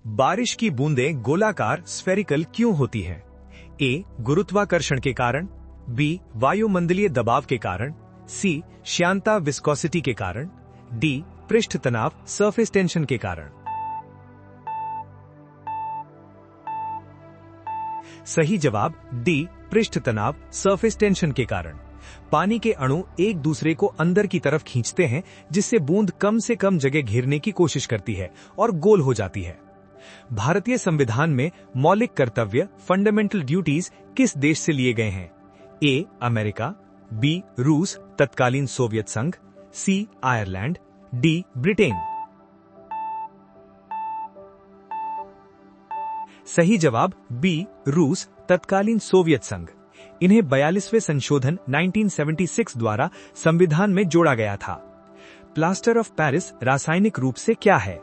बारिश की बूंदें गोलाकार स्फेरिकल क्यों होती हैं? ए. गुरुत्वाकर्षण के कारण, बी. वायुमंडलीय दबाव के कारण, सी. श्यानता विस्कोसिटी के कारण, डी. पृष्ठ तनाव सरफेस टेंशन के कारण। सही जवाब डी. पृष्ठ तनाव सरफेस टेंशन के कारण। पानी के अणु एक दूसरे को अंदर की तरफ खींचते हैं, जिससे बूंद कम से कम जगह घेरने की कोशिश करती है और गोल हो जाती है। भारतीय संविधान में मौलिक कर्तव्य फंडामेंटल ड्यूटीज किस देश से लिए गए हैं? ए. America, B. रूस तत्कालीन सोवियत संघ, सी. Ireland, D. ब्रिटेन। सही जवाब बी. रूस तत्कालीन सोवियत संघ। इन्हें 42वें संशोधन 1976 द्वारा संविधान में जोड़ा गया था। प्लास्टर ऑफ पेरिस रासायनिक रूप से क्या है?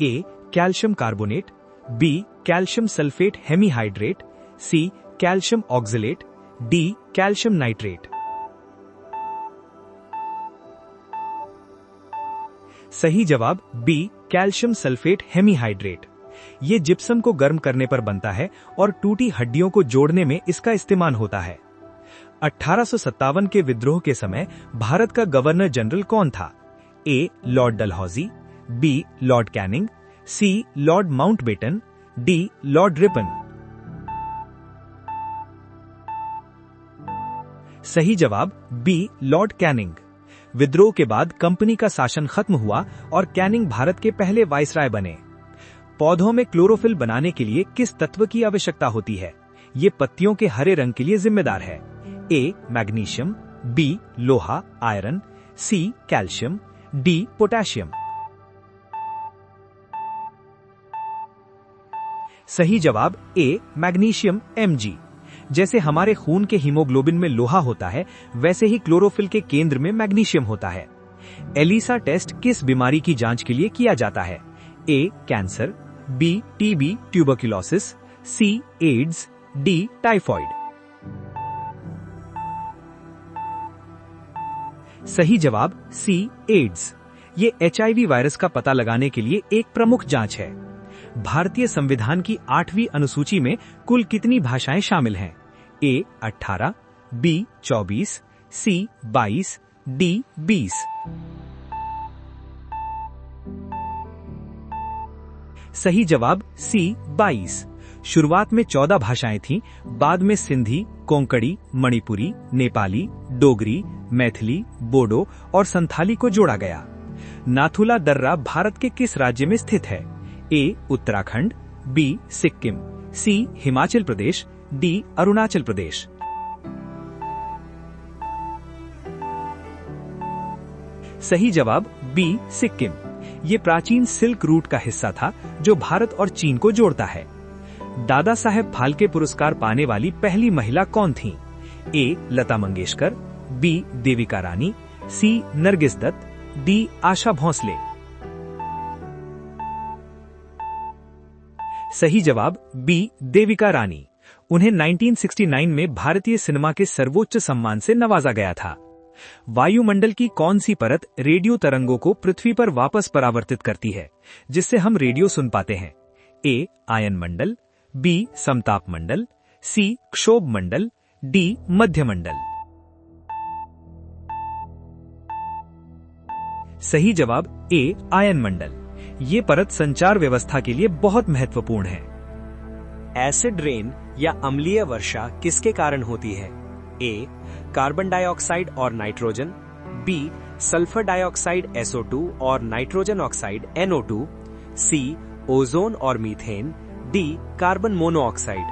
A. Calcium carbonate, B. Calcium sulphate hemihydrate, C. Calcium oxalate, D. Calcium nitrate. सही जवाब बी. Calcium sulphate hemihydrate. ये जिप्सम को गर्म करने पर बनता है और टूटी हड्डियों को जोड़ने में इसका इस्तेमाल होता है। 1857 के विद्रोह के समय भारत का गवर्नर जनरल कौन था? A. Lord Dalhousie, B. Lord Canning, C. Lord Mountbatten, D. Lord Ripon. सही जवाब बी. Lord Canning. विद्रोह के बाद कंपनी का शासन खत्म हुआ और कैनिंग भारत के पहले वाइसराय बने। पौधों में क्लोरोफिल बनाने के लिए किस तत्व की आवश्यकता होती है? ये पत्तियों के हरे रंग के लिए जिम्मेदार है। ए. Magnesium, B. लोहा iron, C. Calcium, D. Potassium. सही जवाब ए. Magnesium Mg। जैसे हमारे खून के हीमोग्लोबिन में लोहा होता है, वैसे ही क्लोरोफिल के केंद्र में मैग्नीशियम होता है। एलिसा टेस्ट किस बीमारी की जांच के लिए किया जाता है? A. Cancer, B. TB tuberculosis, C. AIDS, D. Typhoid. सही जवाब सी. एड्स। ये HIV वायरस का पता लगाने के लिए एक प्रमुख जांच है। भारतीय संविधान की 8वीं अनुसूची में कुल कितनी भाषाएं शामिल हैं? ए. 18, बी. 24, सी. 22, डी. 20। सही जवाब सी. 22। शुरुआत में 14 भाषाएं थीं, बाद में सिंधी, कोंकणी, मणिपुरी, नेपाली, डोगरी, मैथिली, बोडो और संथाली को जोड़ा गया। नाथुला दर्रा भारत के किस राज्य में स्थित है? ए. उत्तराखंड, बी. सिक्किम, सी. हिमाचल प्रदेश, डी. अरुणाचल प्रदेश। सही जवाब बी. सिक्किम। ये प्राचीन सिल्क रूट का हिस्सा था जो भारत और चीन को जोड़ता है। दादा साहेब फाल्के पुरस्कार पाने वाली पहली महिला कौन थीं? ए. लता मंगेशकर, बी. देविका रानी, सी. नरगिस दत्त, डी. आशा भोसले। सही जवाब बी. देविका रानी। उन्हें 1969 में भारतीय सिनेमा के सर्वोच्च सम्मान से नवाजा गया था। वायुमंडल की कौन सी परत रेडियो तरंगों को पृथ्वी पर वापस परावर्तित करती है, जिससे हम रेडियो सुन पाते हैं? ए. आयन मंडल, बी. समताप मंडल, सी. क्षोभ मंडल, डी. मध्य मंडल। सही जवाब ए. आयन मंडल। ये परत संचार व्यवस्था के लिए बहुत महत्वपूर्ण है। एसिड रेन या अम्लीय वर्षा किसके कारण होती है? ए. कार्बन डाइऑक्साइड और nitrogen, B. Sulphur dioxide SO2 और nitrogen oxide NO2, C. Ozone और मीथेन, डी. Carbon monoxide.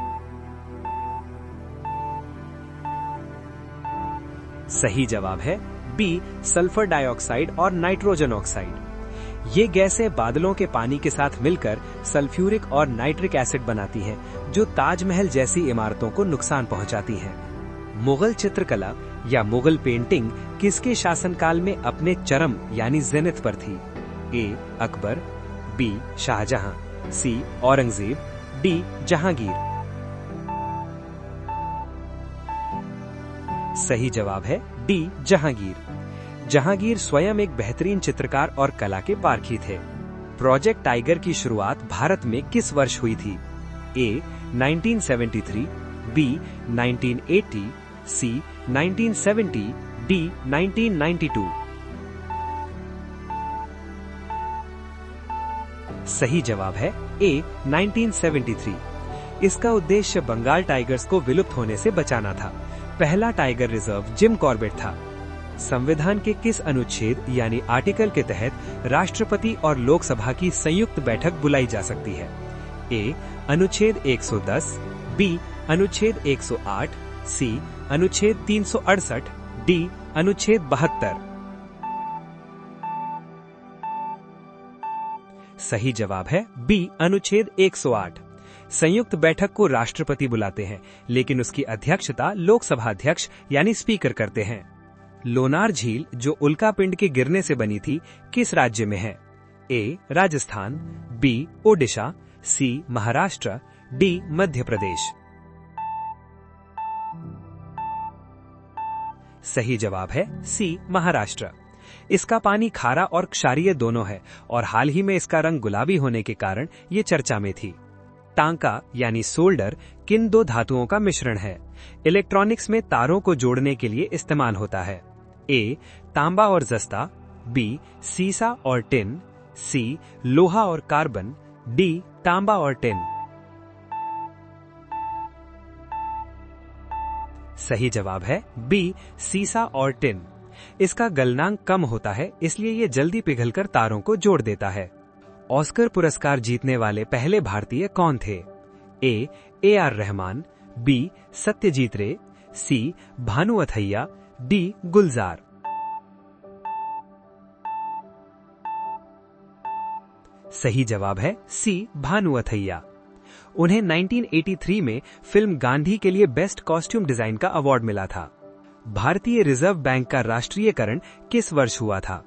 सही जवाब है बी. सल्फर डाइऑक्साइड और नाइट्रोजन ऑक्साइड। ये गैसें बादलों के पानी के साथ मिलकर सल्फ्यूरिक और नाइट्रिक एसिड बनाती हैं, जो ताजमहल जैसी इमारतों को नुकसान पहुंचाती हैं। मुगल चित्रकला या मुगल पेंटिंग किसके शासनकाल में अपने चरम यानी जेनिथ पर थी? ए. अकबर, बी. शाहजहां, सी. औरंगजेब, डी. जहांगीर। सही जवाब है डी. जहांगीर। जहांगीर स्वयं एक बेहतरीन चित्रकार और कला के पारखी थे। प्रोजेक्ट टाइगर की शुरुआत भारत में किस वर्ष हुई थी? ए 1973, बी 1980, सी 1970, डी 1992। सही जवाब है ए 1973। इसका उद्देश्य बंगाल टाइगर्स को विलुप्त होने से बचाना था। पहला टाइगर रिजर्व जिम कॉर्बेट था। संविधान के किस अनुच्छेद यानी आर्टिकल के तहत राष्ट्रपति और लोकसभा की संयुक्त बैठक बुलाई जा सकती है? ए अनुच्छेद 110, बी अनुच्छेद 108, सी अनुच्छेद 368, डी अनुच्छेद 72। सही जवाब है बी अनुच्छेद 108। संयुक्त बैठक को राष्ट्रपति बुलाते हैं, लेकिन उसकी अध्यक्षता लोकसभा अध्यक्ष यानी स्पीकर करते हैं। लोनार झील जो उल्का पिंड के गिरने से बनी थी, किस राज्य में है? ए राजस्थान, बी ओडिशा, सी महाराष्ट्र, डी मध्य प्रदेश। सही जवाब है सी महाराष्ट्र। इसका पानी खारा और क्षारीय दोनों है और हाल ही में इसका रंग गुलाबी होने के कारण ये चर्चा में थी। टांका यानी सोल्डर किन दो धातुओं का मिश्रण है? इलेक्ट्रॉनिक्स में तारों को जोड़ने के लिए इस्तेमाल होता है। ए तांबा और जस्ता, बी सीसा और टिन, सी लोहा और कार्बन, डी तांबा और टिन। सही जवाब है बी सीसा और टिन। इसका गलनांक कम होता है, इसलिए ये जल्दी पिघलकर तारों को जोड़ देता है। ऑस्कर पुरस्कार जीतने वाले पहले भारतीय कौन थे? A R Rahman, B Satyajit Ray, C Bhanu Athaiya, D Gulzar. सही जवाब है सी भानु अथैया। उन्हें 1983 में फिल्म गांधी के लिए बेस्ट कॉस्ट्यूम डिजाइन का अवार्ड मिला था। भारतीय रिजर्व बैंक का राष्ट्रीयकरण किस वर्ष हुआ था?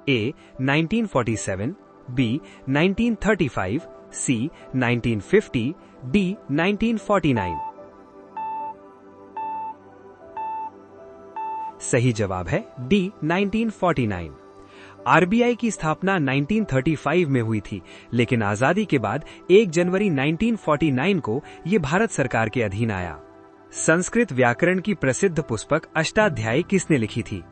ए 1947, बी 1935, सी 1950, डी 1949। सही जवाब है डी 1949। आरबीआई की स्थापना 1935 में हुई थी, लेकिन आजादी के बाद 1 जनवरी 1949 को ये भारत सरकार के अधीन आया। संस्कृत व्याकरण की प्रसिद्ध पुस्तक अष्टाध्यायी किसने लिखी थी?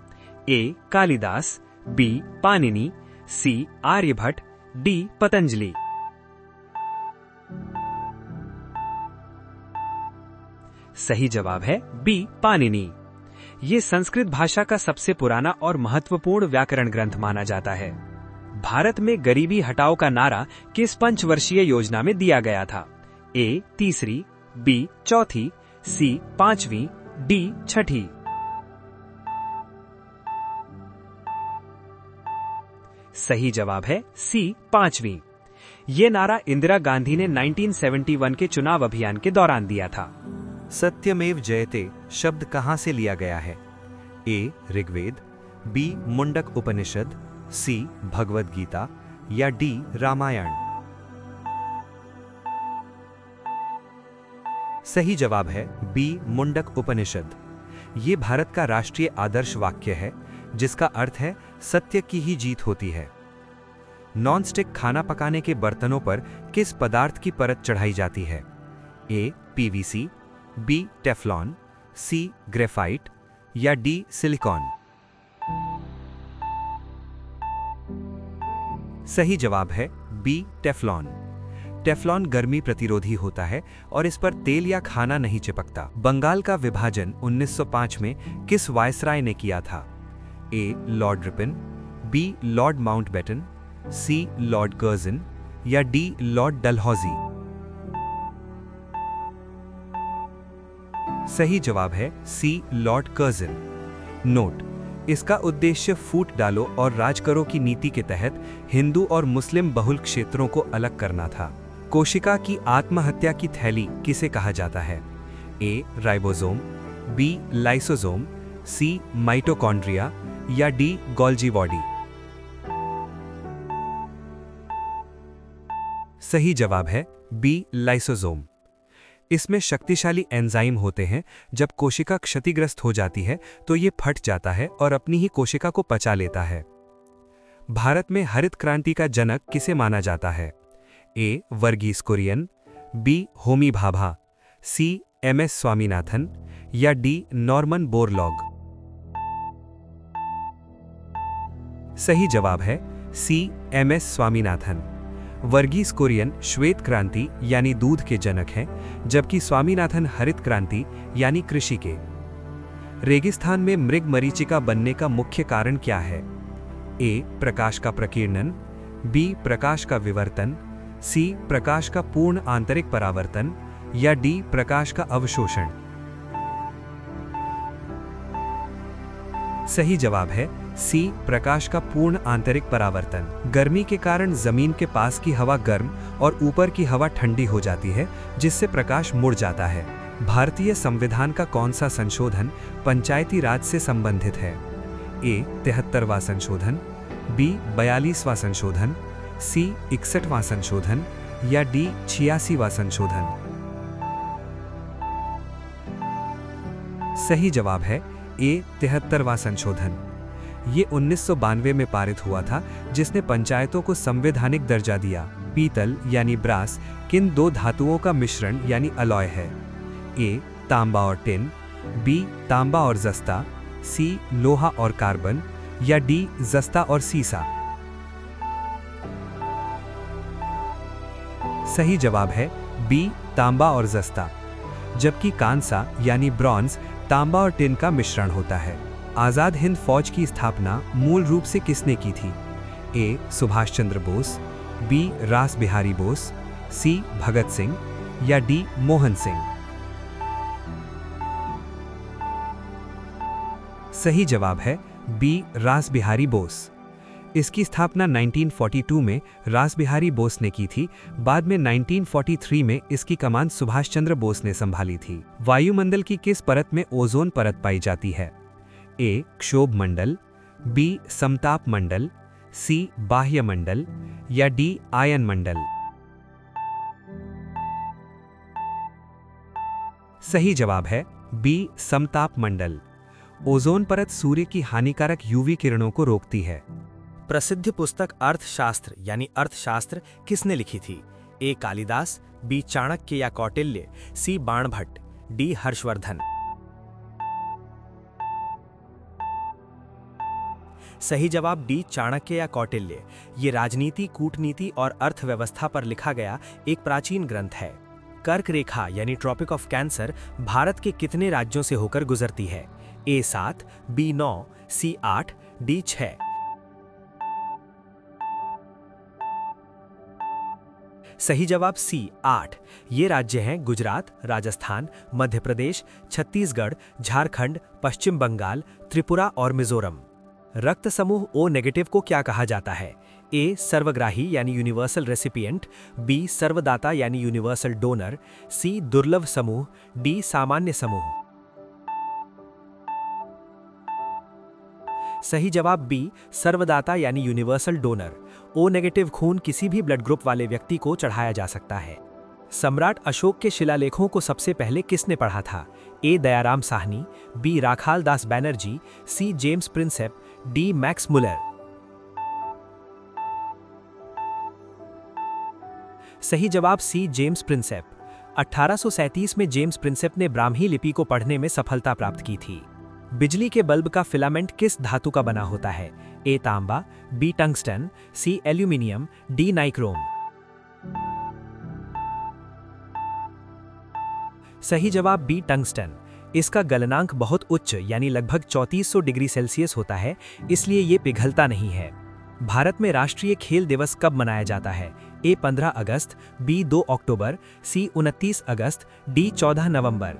ए कालिदास, बी पाणिनि, सी आर्यभट्ट, डी पतंजलि। सही जवाब है बी पाणिनि। ये संस्कृत भाषा का सबसे पुराना और महत्वपूर्ण व्याकरण ग्रंथ माना जाता है। भारत में गरीबी हटाओ का नारा किस पंचवर्षीय योजना में दिया गया था? ए तीसरी, बी चौथी, सी पांचवी, डी छठी। सही जवाब है सी पांचवी। ये नारा इंदिरा गांधी ने 1971 के चुनाव अभियान के दौरान दिया था। सत्यमेव जयते शब्द कहां से लिया गया है? ए ऋग्वेद, बी मुंडक उपनिषद, सी भगवद गीता या डी रामायण। सही जवाब है बी मुंडक उपनिषद। ये भारत का राष्ट्रीय आदर्श वाक्य है, जिसका अर्थ है सत्य की ही जीत होती है। नॉनस्टिक खाना पकाने के बर्तनों पर किस पदार्थ की परत चढ़ाई जाती है? ए पीवीसी, बी टेफ्लॉन, सी ग्रेफाइट या डी सिलिकॉन। सही जवाब है बी टेफ्लॉन। टेफ्लॉन गर्मी प्रतिरोधी होता है और इस पर तेल या खाना नहीं चिपकता। बंगाल का विभाजन 1905 में किस वायसराय ने किया था? A Lord Ripon, B Lord Mountbatten, C Lord Curzon या डी लॉर्ड डलहौजी। सही जवाब है सी लॉर्ड कर्जन। नोट: इसका उद्देश्य फूट डालो और राज करो की नीति के तहत हिंदू और मुस्लिम बहुल क्षेत्रों को अलग करना था। कोशिका की आत्महत्या की थैली किसे कहा जाता है? A ribosome, B lysosome, C mitochondria या डी गोल्जी बॉडी। सही जवाब है बी लाइसोसोम। इसमें शक्तिशाली एंजाइम होते हैं। जब कोशिका क्षतिग्रस्त हो जाती है तो ये फट जाता है और अपनी ही कोशिका को पचा लेता है। भारत में हरित क्रांति का जनक किसे माना जाता है? ए. वर्गीस कुरियन, बी. होमी भाभा, सी. एम.एस. स्वामीनाथन या डी. Norman Borlaug? सही जवाब है सी. एम.एस. स्वामीनाथन। वर्गीस कुरियन श्वेत क्रांति यानी दूध के जनक हैं, जबकि स्वामीनाथन हरित क्रांति यानी कृषि के। रेगिस्तान में मृग मरीचिका बनने का मुख्य कारण क्या है? ए. प्रकाश का प्रकीर्णन, बी. प्रकाश का विवर्तन, सी. प्रकाश का पूर्ण आंतरिक परावर्तन या डी. प्रकाश का अवशोषण? सही जवाब है सी. प्रकाश का पूर्ण आंतरिक परावर्तन। गर्मी के कारण जमीन के पास की हवा गर्म और ऊपर की हवा ठंडी हो जाती है, जिससे प्रकाश मुड़ जाता है। भारतीय संविधान का कौन सा संशोधन पंचायती राज से संबंधित है? ए. 73वां संशोधन, बी. 42वां संशोधन, सी. 61वां संशोधन या डी. 86वां संशोधन? सही जवाब है ए. 73वां संशोधन। ये 1992 में पारित हुआ था, जिसने पंचायतों को संवैधानिक दर्जा दिया। पीतल यानी ब्रास किन दो धातुओं का मिश्रण यानी अलॉय है? ए. तांबा और टिन, बी. तांबा और जस्ता, सी. लोहा और कार्बन या डी. जस्ता और सीसा? सही जवाब है बी. तांबा और जस्ता। जबकि कांसा यानी ब्रॉन्ज तांबा और टिन का मिश्रण होता है। आजाद हिंद फौज की स्थापना मूल रूप से किसने की थी? ए. सुभाष चंद्र बोस, बी. रास बिहारी बोस, सी. भगत सिंह या डी. मोहन सिंह? सही जवाब है बी. रास बिहारी बोस। इसकी स्थापना 1942 में रास बिहारी बोस ने की थी। बाद में 1943 में इसकी कमान सुभाष चंद्र बोस ने संभाली थी। वायुमंडल की किस परत में ओजोन परत पाई जाती है? ए. क्षोभ मंडल, बी. समताप मंडल, सी. बाह्य मंडल या डी. आयन मंडल? सही जवाब है बी. समताप मंडल। ओजोन परत सूर्य की हानिकारक यूवी किरणों को रोकती है। प्रसिद्ध पुस्तक अर्थशास्त्र यानी अर्थशास्त्र किसने लिखी थी? ए. कालिदास, बी. चाणक्य या कौटिल्य, सी. बाणभट्ट, डी. हर्षवर्धन? सही जवाब डी. चाणक्य या कौटिल्य। ये राजनीति, कूटनीति और अर्थव्यवस्था पर लिखा गया एक प्राचीन ग्रंथ है। कर्क रेखा यानी ट्रॉपिक ऑफ कैंसर भारत के कितने राज्यों से होकर गुजरती है? ए. 7, बी. 9, सी. 8, डी. 6? सही जवाब सी. 8। ये राज्य हैं गुजरात, राजस्थान, मध्य प्रदेश, छत्तीसगढ़, झारखंड, पश्चिम बंगाल, त्रिपुरा और मिजोरम। रक्त समूह ओ नेगेटिव को क्या कहा जाता है? ए. सर्वग्राही यानी यूनिवर्सल रेसिपिएंट, बी. सर्वदाता यानी यूनिवर्सल डोनर, सी. दुर्लभ समूह, डी. सामान्य समूह? सही जवाब बी. सर्वदाता यानी यूनिवर्सल डोनर। ओ नेगेटिव खून किसी भी ब्लड ग्रुप वाले व्यक्ति को चढ़ाया जा सकता है। सम्राट अशोक के शिलालेखों को सबसे पहले किसने पढ़ा था? A. Dayaram Sahni, B. Rakhal Das Banerjee, C. James Prinsep, D. Max Muller? सही जवाब सी. James Prinsep. 1837 में जेम्स प्रिंसेप ने ब्राह्मी लिपि को पढ़ने में सफलता प्राप्त की थी। बिजली के बल्ब का फिलामेंट किस धातु का बना होता है? ए. तांबा, B. Tungsten, C. Aluminium, D. Nichrome? सही जवाब बी. टंगस्टन। इसका गलनांक बहुत उच्च यानी लगभग 3400 डिग्री सेल्सियस होता है, इसलिए ये पिघलता नहीं है। भारत में राष्ट्रीय खेल दिवस कब मनाया जाता है? ए. 15 अगस्त, बी. 2 अक्टूबर, सी. 29 अगस्त, डी. 14 नवंबर?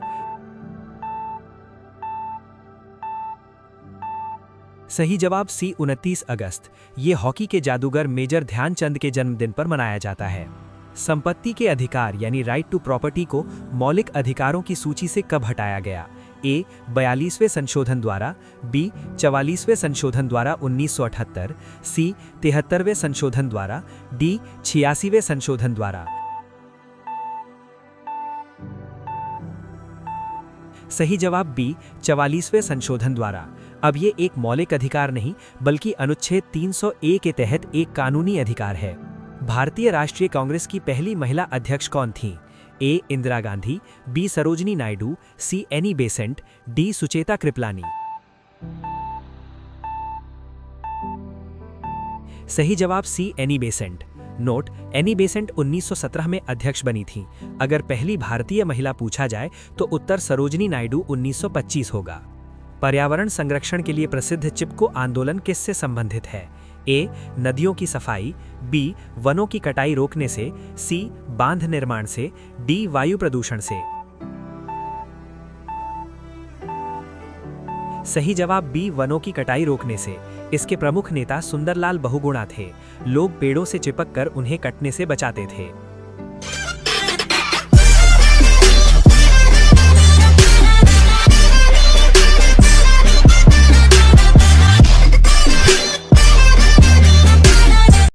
सही जवाब सी. 29 अगस्त। ये हॉकी के जादूगर मेजर ध्यानचंद के जन्मदिन पर मनाया जाता है। संपत्ति के अधिकार यानी राइट टू प्रॉपर्टी को मौलिक अधिकारों की सूची से कब हटाया गया? ए. 42वें संशोधन द्वारा, बी. 44वें संशोधन द्वारा 1978, सी. 73वें संशोधन द्वारा, डी. 86वें संशोधन द्वारा? सही जवाब बी 44वें संशोधन द्वारा। अब ये एक मौलिक अधिकार नहीं बल्कि अनुच्छेद 300A के तहत एक कानूनी अधिकार है। भारतीय राष्ट्रीय कांग्रेस की पहली महिला अध्यक्ष कौन थीं? A Indira Gandhi, B Sarojini Naidu, C Annie Besant, D Sucheta Kripalani. सही जवाब C Annie Besant. Note, Annie Besant 1917 में अध्यक्ष बनी थीं। अगर पहली भारतीय महिला पूछा जाए तो उत्तर सरोजिनी नायडू 1925 होगा। पर्यावरण संरक्षण के लिए प्रसिद्ध चिपको आंदोलन किससे संबंधित है? ए नदियों की सफाई, बी वनों की कटाई रोकने से, सी बांध निर्माण से, डी वायु प्रदूषण से। सही जवाब बी वनों की कटाई रोकने से। इसके प्रमुख नेता सुंदरलाल बहुगुणा थे। लोग पेड़ों से चिपककर उन्हें कटने से बचाते थे।